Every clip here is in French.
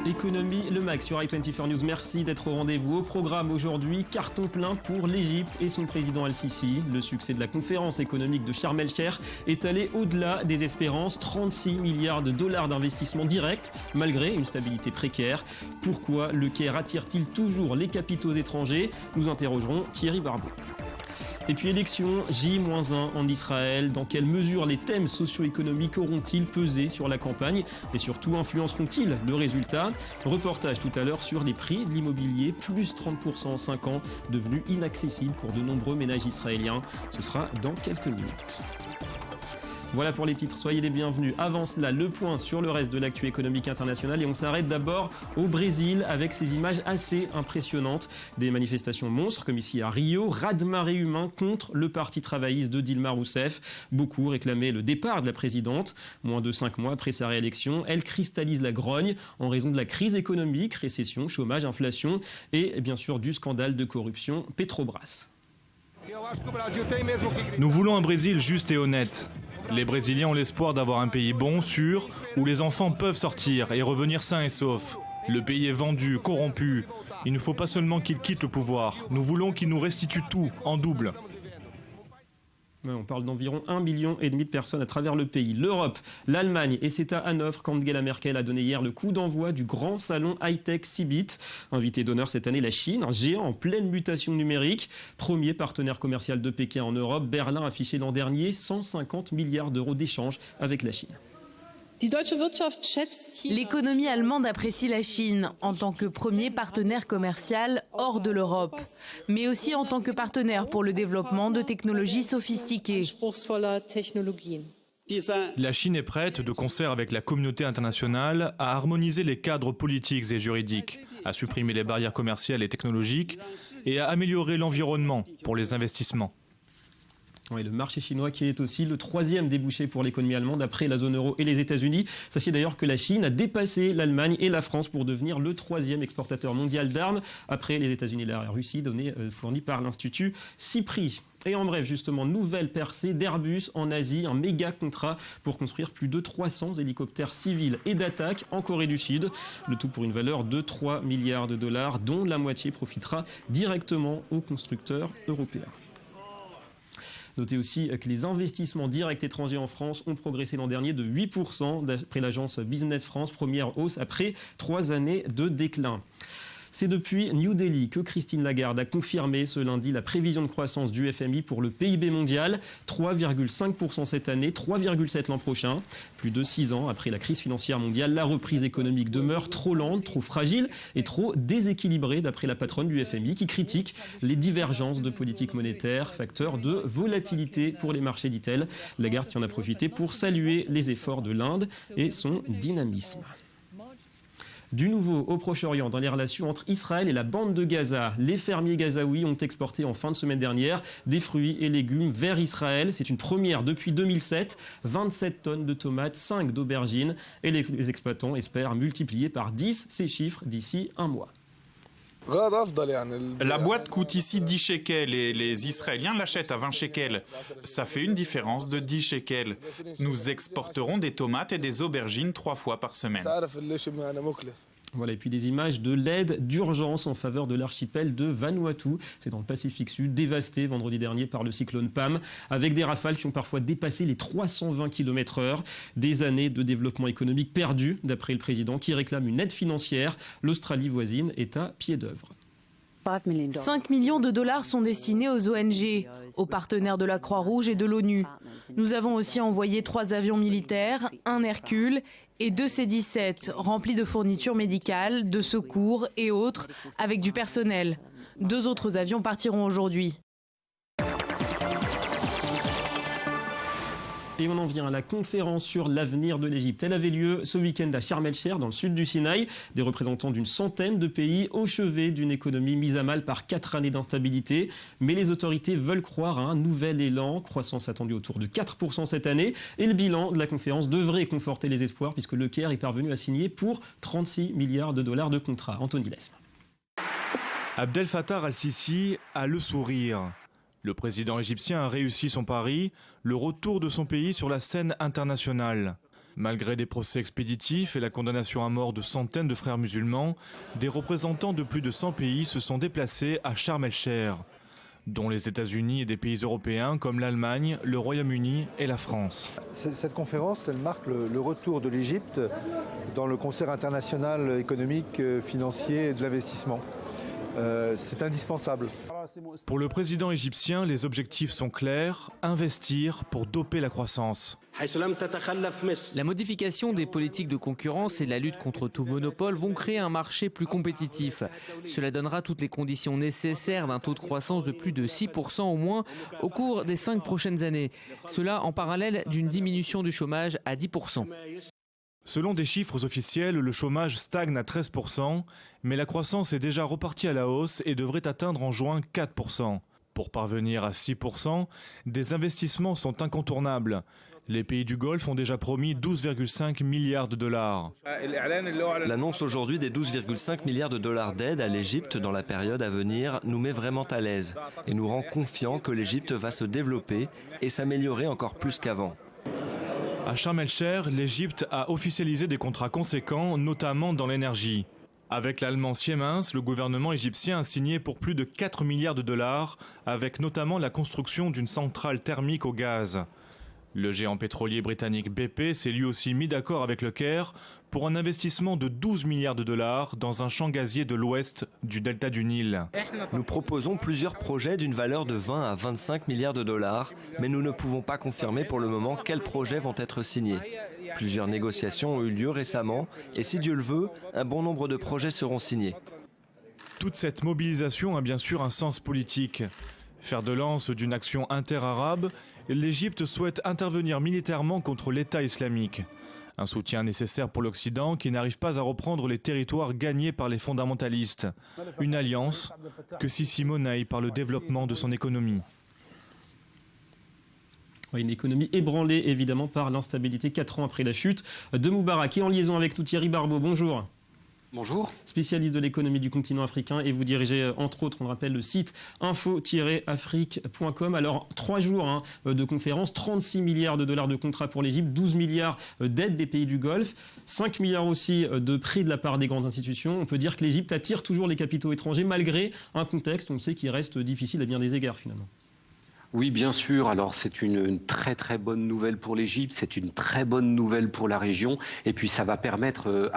Économie, le MAC sur i24 News. Merci d'être au rendez-vous. Au programme aujourd'hui, carton plein pour l'Égypte et son président Al-Sisi. Le succès de la conférence économique de Sharm el-Cheikh est allé au-delà des espérances. 36 milliards de dollars d'investissement direct, malgré une stabilité précaire. Pourquoi le Caire attire-t-il toujours les capitaux étrangers? Nous interrogerons Thierry Barbeau. Et puis élection J-1 en Israël. Dans quelle mesure les thèmes socio-économiques auront-ils pesé sur la campagne et surtout influenceront-ils le résultat? Reportage tout à l'heure sur les prix de l'immobilier, plus 30% en 5 ans, devenus inaccessibles pour de nombreux ménages israéliens. Ce sera dans quelques minutes. Voilà pour les titres, soyez les bienvenus. Avant cela, le point sur le reste de l'actu économique internationale et on s'arrête d'abord au Brésil avec ces images assez impressionnantes. Des manifestations monstres comme ici à Rio, raz-de-marée humain contre le parti travailliste de Dilma Rousseff. Beaucoup réclamaient le départ de la présidente. Moins de 5 mois après sa réélection, elle cristallise la grogne en raison de la crise économique, récession, chômage, inflation et bien sûr du scandale de corruption Petrobras. Nous voulons un Brésil juste et honnête. Les Brésiliens ont l'espoir d'avoir un pays bon, sûr, où les enfants peuvent sortir et revenir sains et saufs. Le pays est vendu, corrompu. Il ne faut pas seulement qu'il quitte le pouvoir. Nous voulons qu'il nous restitue tout, en double. On parle d'environ 1,5 million de personnes à travers le pays. L'Europe, l'Allemagne et c'est à Hanovre qu'Angela Merkel a donné hier le coup d'envoi du grand salon high-tech CeBIT. Invité d'honneur cette année, la Chine, un géant en pleine mutation numérique. Premier partenaire commercial de Pékin en Europe, Berlin a affiché l'an dernier 150 milliards d'euros d'échanges avec la Chine. L'économie allemande apprécie la Chine en tant que premier partenaire commercial hors de l'Europe, mais aussi en tant que partenaire pour le développement de technologies sophistiquées. La Chine est prête, de concert avec la communauté internationale, à harmoniser les cadres politiques et juridiques, à supprimer les barrières commerciales et technologiques et à améliorer l'environnement pour les investissements. Oui, le marché chinois qui est aussi le troisième débouché pour l'économie allemande après la zone euro et les États-Unis. Sachez d'ailleurs que la Chine a dépassé l'Allemagne et la France pour devenir le troisième exportateur mondial d'armes après les États-Unis et la Russie, données fournies par l'Institut CIPRI. Et en bref, justement, nouvelle percée d'Airbus en Asie, un méga contrat pour construire plus de 300 hélicoptères civils et d'attaque en Corée du Sud. Le tout pour une valeur de 3 milliards de dollars, dont la moitié profitera directement aux constructeurs européens. Notez aussi que les investissements directs étrangers en France ont progressé l'an dernier de 8%, d'après l'agence Business France, première hausse après 3 années de déclin. C'est depuis New Delhi que Christine Lagarde a confirmé ce lundi la prévision de croissance du FMI pour le PIB mondial, 3,5% cette année, 3,7% l'an prochain. Plus de 6 ans après la crise financière mondiale, la reprise économique demeure trop lente, trop fragile et trop déséquilibrée d'après la patronne du FMI qui critique les divergences de politique monétaire, facteur de volatilité pour les marchés, dit-elle. Lagarde qui en a profité pour saluer les efforts de l'Inde et son dynamisme. Du nouveau au Proche-Orient, dans les relations entre Israël et la bande de Gaza, les fermiers gazaouis ont exporté en fin de semaine dernière des fruits et légumes vers Israël. C'est une première depuis 2007, 27 tonnes de tomates, 5 d'aubergines et les exploitants espèrent multiplier par 10 ces chiffres d'ici un mois. La boîte coûte ici 10 shekels et les Israéliens l'achètent à 20 shekels. Ça fait une différence de 10 shekels. Nous exporterons des tomates et des aubergines 3 fois par semaine. Voilà, et puis des images de l'aide d'urgence en faveur de l'archipel de Vanuatu. C'est dans le Pacifique Sud, dévasté vendredi dernier par le cyclone Pam, avec des rafales qui ont parfois dépassé les 320 km/h. Des années de développement économique perdues, d'après le président, qui réclame une aide financière. L'Australie voisine est à pied d'œuvre. 5 millions de dollars sont destinés aux ONG, aux partenaires de la Croix-Rouge et de l'ONU. Nous avons aussi envoyé 3 avions militaires, un Hercule et 2 C-17 remplis de fournitures médicales, de secours et autres, avec du personnel. 2 autres avions partiront aujourd'hui. Et on en vient à la conférence sur l'avenir de l'Égypte. Elle avait lieu ce week-end à Sharm el-Cheikh, dans le sud du Sinaï. Des représentants d'une centaine de pays au chevet d'une économie mise à mal par 4 années d'instabilité. Mais les autorités veulent croire à un nouvel élan. Croissance attendue autour de 4% cette année. Et le bilan de la conférence devrait conforter les espoirs puisque le Caire est parvenu à signer pour 36 milliards de dollars de contrats. Anthony Lesme. Abdel Fattah al-Sisi a le sourire. Le président égyptien a réussi son pari, le retour de son pays sur la scène internationale. Malgré des procès expéditifs et la condamnation à mort de centaines de frères musulmans, des représentants de plus de 100 pays se sont déplacés à Sharm el-Sheikh, dont les États-Unis et des pays européens comme l'Allemagne, le Royaume-Uni et la France. Cette conférence, elle marque le retour de l'Égypte dans le concert international économique, financier et de l'investissement. C'est indispensable. Pour le président égyptien, les objectifs sont clairs, investir pour doper la croissance. La modification des politiques de concurrence et la lutte contre tout monopole vont créer un marché plus compétitif. Cela donnera toutes les conditions nécessaires d'un taux de croissance de plus de 6% au moins au cours des 5 prochaines années. Cela en parallèle d'une diminution du chômage à 10%. Selon des chiffres officiels, le chômage stagne à 13%, mais la croissance est déjà repartie à la hausse et devrait atteindre en juin 4%. Pour parvenir à 6%, des investissements sont incontournables. Les pays du Golfe ont déjà promis 12,5 milliards de dollars. L'annonce aujourd'hui des 12,5 milliards de dollars d'aide à l'Égypte dans la période à venir nous met vraiment à l'aise et nous rend confiants que l'Égypte va se développer et s'améliorer encore plus qu'avant. À Sharm el-Sheikh, l'Égypte a officialisé des contrats conséquents, notamment dans l'énergie. Avec l'allemand Siemens, le gouvernement égyptien a signé pour plus de 4 milliards de dollars, avec notamment la construction d'une centrale thermique au gaz. Le géant pétrolier britannique BP s'est lui aussi mis d'accord avec le Caire pour un investissement de 12 milliards de dollars dans un champ gazier de l'ouest du delta du Nil. Nous proposons plusieurs projets d'une valeur de 20 à 25 milliards de dollars, mais nous ne pouvons pas confirmer pour le moment quels projets vont être signés. Plusieurs négociations ont eu lieu récemment et si Dieu le veut, un bon nombre de projets seront signés. Toute cette mobilisation a bien sûr un sens politique. Fer de lance d'une action interarabe, l'Égypte souhaite intervenir militairement contre l'État islamique. Un soutien nécessaire pour l'Occident qui n'arrive pas à reprendre les territoires gagnés par les fondamentalistes. Une alliance que Sisi monnaie par le développement de son économie. Une économie ébranlée évidemment par l'instabilité 4 ans après la chute de Moubarak. Et en liaison avec nous Thierry Barbeau, bonjour. Bonjour. Spécialiste de l'économie du continent africain et vous dirigez entre autres, on le rappelle, le site info-afrique.com. Alors 3 jours de conférence, 36 milliards de dollars de contrats pour l'Égypte, 12 milliards d'aides des pays du Golfe, 5 milliards aussi de prêts de la part des grandes institutions. On peut dire que l'Égypte attire toujours les capitaux étrangers malgré un contexte, on sait, qui reste difficile à bien des égards finalement. Oui, bien sûr. Alors, c'est une très, très bonne nouvelle pour l'Égypte. C'est une très bonne nouvelle pour la région. Et puis, ça va permettre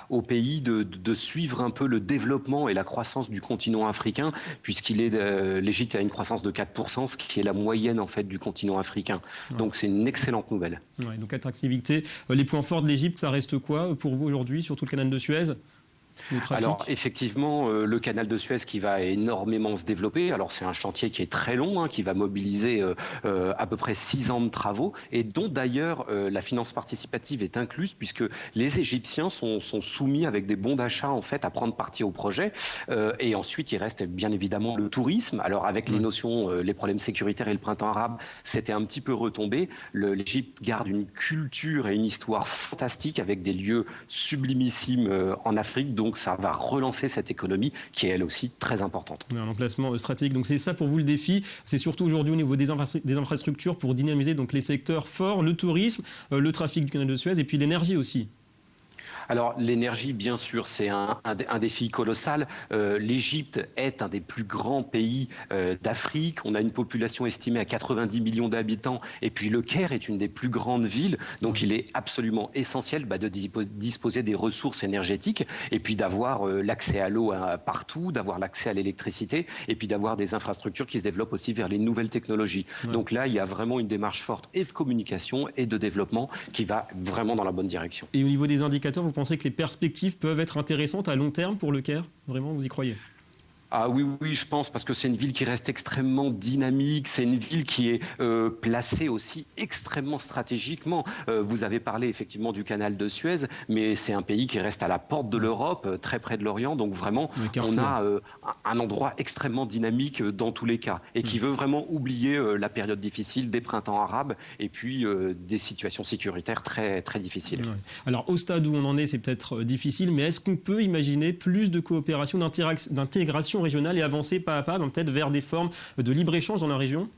au pays de suivre un peu le développement et la croissance du continent africain, l'Égypte a une croissance de 4%, ce qui est la moyenne, en fait, du continent africain. Ouais. Donc, c'est une excellente nouvelle. Ouais, donc, attractivité. Les points forts de l'Égypte, ça reste quoi pour vous aujourd'hui, surtout le canal de Suez ? Alors effectivement, le canal de Suez qui va énormément se développer. Alors c'est un chantier qui est très long, qui va mobiliser à peu près 6 ans de travaux et dont d'ailleurs la finance participative est incluse puisque les Égyptiens sont soumis avec des bons d'achat en fait à prendre partie au projet. Et ensuite il reste bien évidemment le tourisme. Alors avec les notions, les problèmes sécuritaires et le printemps arabe, c'était un petit peu retombé. L'Égypte garde une culture et une histoire fantastique avec des lieux sublimissimes en Afrique. Donc ça va relancer cette économie qui est elle aussi très importante. Un emplacement stratégique, donc c'est ça pour vous le défi. C'est surtout aujourd'hui au niveau des infrastructures pour dynamiser donc les secteurs forts, le tourisme, le trafic du canal de Suez et puis l'énergie aussi. Alors l'énergie, bien sûr, c'est un défi colossal. L'Égypte est un des plus grands pays d'Afrique. On a une population estimée à 90 millions d'habitants. Et puis le Caire est une des plus grandes villes. Donc il est absolument essentiel de disposer des ressources énergétiques et puis d'avoir l'accès à l'eau partout, d'avoir l'accès à l'électricité et puis d'avoir des infrastructures qui se développent aussi vers les nouvelles technologies. Ouais. Donc là, il y a vraiment une démarche forte et de communication et de développement qui va vraiment dans la bonne direction. Et au niveau des indicateurs, vous pensez que les perspectives peuvent être intéressantes à long terme pour le Caire ? Vraiment, vous y croyez ? Ah oui, je pense, parce que c'est une ville qui reste extrêmement dynamique, c'est une ville qui est placée aussi extrêmement stratégiquement. Vous avez parlé effectivement du canal de Suez, mais c'est un pays qui reste à la porte de l'Europe, très près de l'Orient, donc vraiment on a un endroit extrêmement dynamique dans tous les cas, et qui veut vraiment oublier la période difficile des printemps arabes, et puis des situations sécuritaires très, très difficiles. Ouais. Alors au stade où on en est, c'est peut-être difficile, mais est-ce qu'on peut imaginer plus de coopération, d'intégration intégration régionale et avancer pas à pas, peut-être vers des formes de libre-échange dans la région ?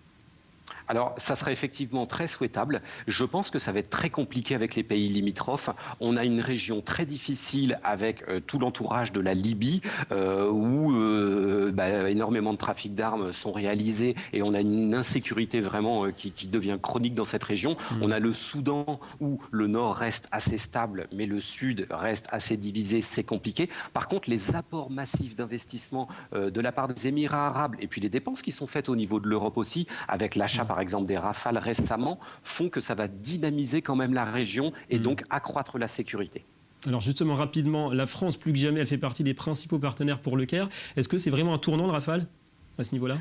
Alors, ça serait effectivement très souhaitable. Je pense que ça va être très compliqué avec les pays limitrophes. On a une région très difficile avec tout l'entourage de la Libye, où énormément de trafic d'armes sont réalisés et on a une insécurité vraiment qui devient chronique dans cette région. On a le Soudan, où le nord reste assez stable, mais le sud reste assez divisé, c'est compliqué. Par contre, les apports massifs d'investissement de la part des Émirats arabes et puis les dépenses qui sont faites au niveau de l'Europe aussi, avec l'achat par exemple des Rafales récemment, font que ça va dynamiser quand même la région et donc accroître la sécurité. Alors justement, rapidement, la France, plus que jamais, elle fait partie des principaux partenaires pour le Caire. Est-ce que c'est vraiment un tournant le Rafale à ce niveau-là ?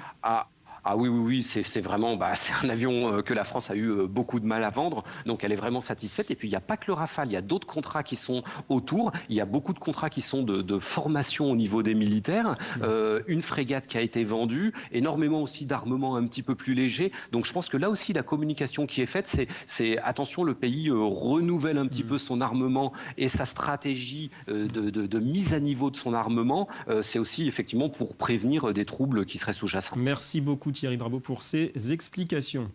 Ah oui, c'est vraiment c'est un avion que la France a eu beaucoup de mal à vendre, donc elle est vraiment satisfaite. Et puis il n'y a pas que le Rafale, il y a d'autres contrats qui sont autour, il y a beaucoup de contrats qui sont de formation au niveau des militaires, une frégate qui a été vendue, énormément aussi d'armements un petit peu plus légers. Donc je pense que là aussi la communication qui est faite, c'est attention, le pays renouvelle un petit peu son armement et sa stratégie de mise à niveau de son armement, c'est aussi effectivement pour prévenir des troubles qui seraient sous-jacents. Merci beaucoup Thierry Brabo pour ces explications.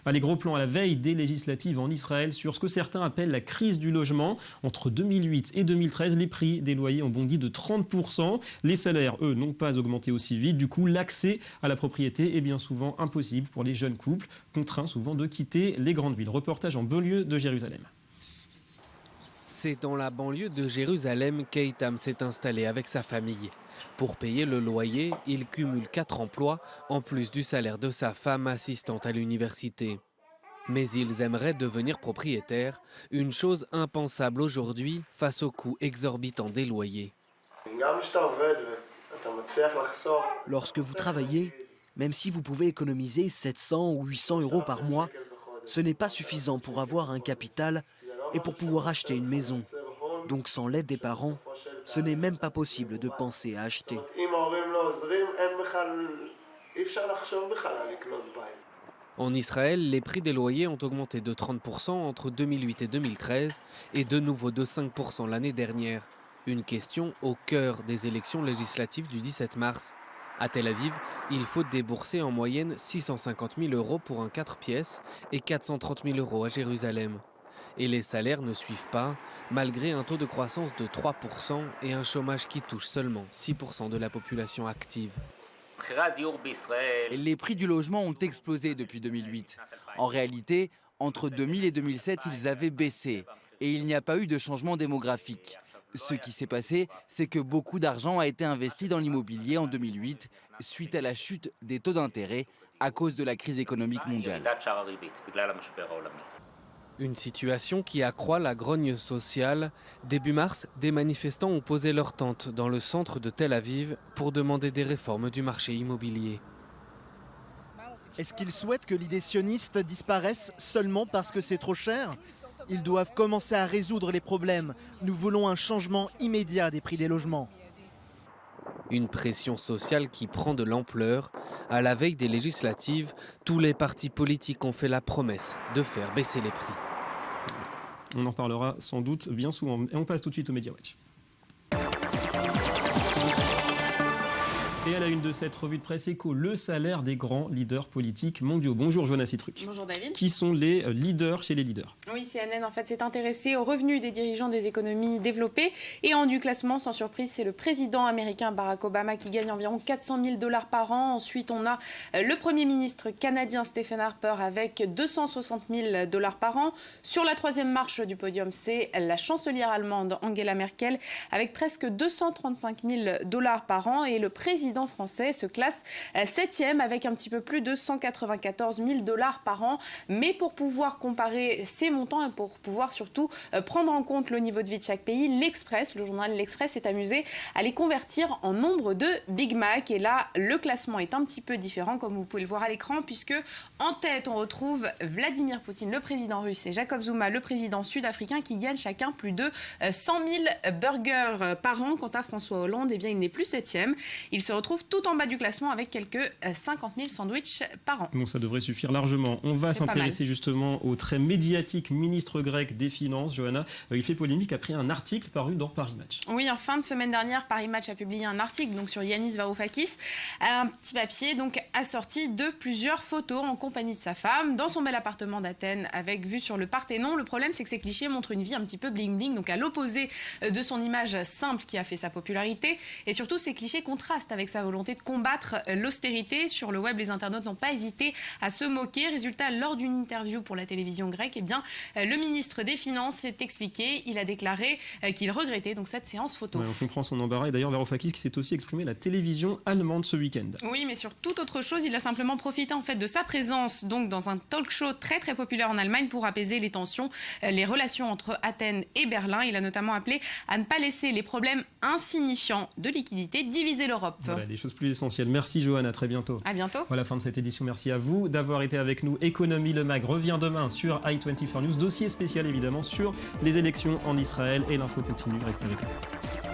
Allez, gros plan à la veille des législatives en Israël sur ce que certains appellent la crise du logement. Entre 2008 et 2013, les prix des loyers ont bondi de 30%. Les salaires, eux, n'ont pas augmenté aussi vite. Du coup, l'accès à la propriété est bien souvent impossible pour les jeunes couples, contraints souvent de quitter les grandes villes. Reportage en banlieue de Jérusalem. C'est dans la banlieue de Jérusalem qu'Eitam s'est installé avec sa famille. Pour payer le loyer, il cumule 4 emplois, en plus du salaire de sa femme assistante à l'université. Mais ils aimeraient devenir propriétaires, une chose impensable aujourd'hui face au coût exorbitant des loyers. Lorsque vous travaillez, même si vous pouvez économiser 700 ou 800 euros par mois, ce n'est pas suffisant pour avoir un capital et pour pouvoir acheter une maison. Donc sans l'aide des parents, ce n'est même pas possible de penser à acheter. En Israël, les prix des loyers ont augmenté de 30% entre 2008 et 2013 et de nouveau de 5% l'année dernière. Une question au cœur des élections législatives du 17 mars. À Tel Aviv, il faut débourser en moyenne 650 000 euros pour un 4 pièces et 430 000 euros à Jérusalem. Et les salaires ne suivent pas, malgré un taux de croissance de 3% et un chômage qui touche seulement 6% de la population active. Les prix du logement ont explosé depuis 2008. En réalité, entre 2000 et 2007, ils avaient baissé et il n'y a pas eu de changement démographique. Ce qui s'est passé, c'est que beaucoup d'argent a été investi dans l'immobilier en 2008 suite à la chute des taux d'intérêt à cause de la crise économique mondiale. Une situation qui accroît la grogne sociale. Début mars, des manifestants ont posé leur tente dans le centre de Tel Aviv pour demander des réformes du marché immobilier. Est-ce qu'ils souhaitent que l'idée sioniste disparaisse seulement parce que c'est trop cher ? Ils doivent commencer à résoudre les problèmes. Nous voulons un changement immédiat des prix des logements. Une pression sociale qui prend de l'ampleur. À la veille des législatives, tous les partis politiques ont fait la promesse de faire baisser les prix. On en parlera sans doute bien souvent. Et on passe tout de suite au Media Watch. Et à la une de cette revue de presse éco, le salaire des grands leaders politiques mondiaux. Bonjour Joanna Citruc. Bonjour David. Qui sont les leaders chez les leaders? Oui, CNN en fait s'est intéressé aux revenus des dirigeants des économies développées. Et en du classement, sans surprise, c'est le président américain Barack Obama qui gagne environ 400 000 $ par an. Ensuite, on a le Premier ministre canadien Stephen Harper avec 260 000 $ par an. Sur la troisième marche du podium, c'est la chancelière allemande Angela Merkel avec presque 235 000 $ par an. Et le président français se classe 7e avec un petit peu plus de 194 000 $ par an. Mais pour pouvoir comparer ces montants et pour pouvoir surtout prendre en compte le niveau de vie de chaque pays, l'Express, le journal L'Express s'est amusé à les convertir en nombre de Big Mac. Et là, le classement est un petit peu différent, comme vous pouvez le voir à l'écran, puisque en tête, on retrouve Vladimir Poutine, le président russe, et Jacob Zuma, le président sud-africain, qui gagnent chacun plus de 100 000 burgers par an. Quant à François Hollande, eh bien, il n'est plus 7e. Il se retrouve tout en bas du classement avec quelques 50 000 sandwichs par an. Bon, ça devrait suffire largement. On va s'intéresser justement au très médiatique ministre grec des Finances, Johanna. Il fait polémique après un article paru dans Paris Match. Oui, en fin de semaine dernière, Paris Match a publié un article donc, sur Yanis Varoufakis, un petit papier donc, assorti de plusieurs photos en compagnie de sa femme dans son bel appartement d'Athènes avec vue sur le Parthénon. Le problème, c'est que ces clichés montrent une vie un petit peu bling-bling, donc à l'opposé de son image simple qui a fait sa popularité. Et surtout, ces clichés contrastent avec sa volonté de combattre l'austérité. Sur le web, les internautes n'ont pas hésité à se moquer. Résultat, lors d'une interview pour la télévision grecque, eh bien, le ministre des Finances s'est expliqué. Il a déclaré qu'il regrettait donc cette séance photo. Ouais, on comprend son embarras. Et d'ailleurs, Varoufakis qui s'est aussi exprimé à la télévision allemande ce week-end. Oui, mais sur toute autre chose, il a simplement profité en fait de sa présence donc dans un talk-show très très populaire en Allemagne pour apaiser les tensions, les relations entre Athènes et Berlin. Il a notamment appelé à ne pas laisser les problèmes insignifiants de liquidité diviser l'Europe. Voilà, des choses plus essentielles. Merci Johanna, à très bientôt. À bientôt. Voilà, fin de cette édition. Merci à vous d'avoir été avec nous. Économie, le MAG revient demain sur i24 News. Dossier spécial évidemment sur les élections en Israël et l'info continue. Restez avec nous.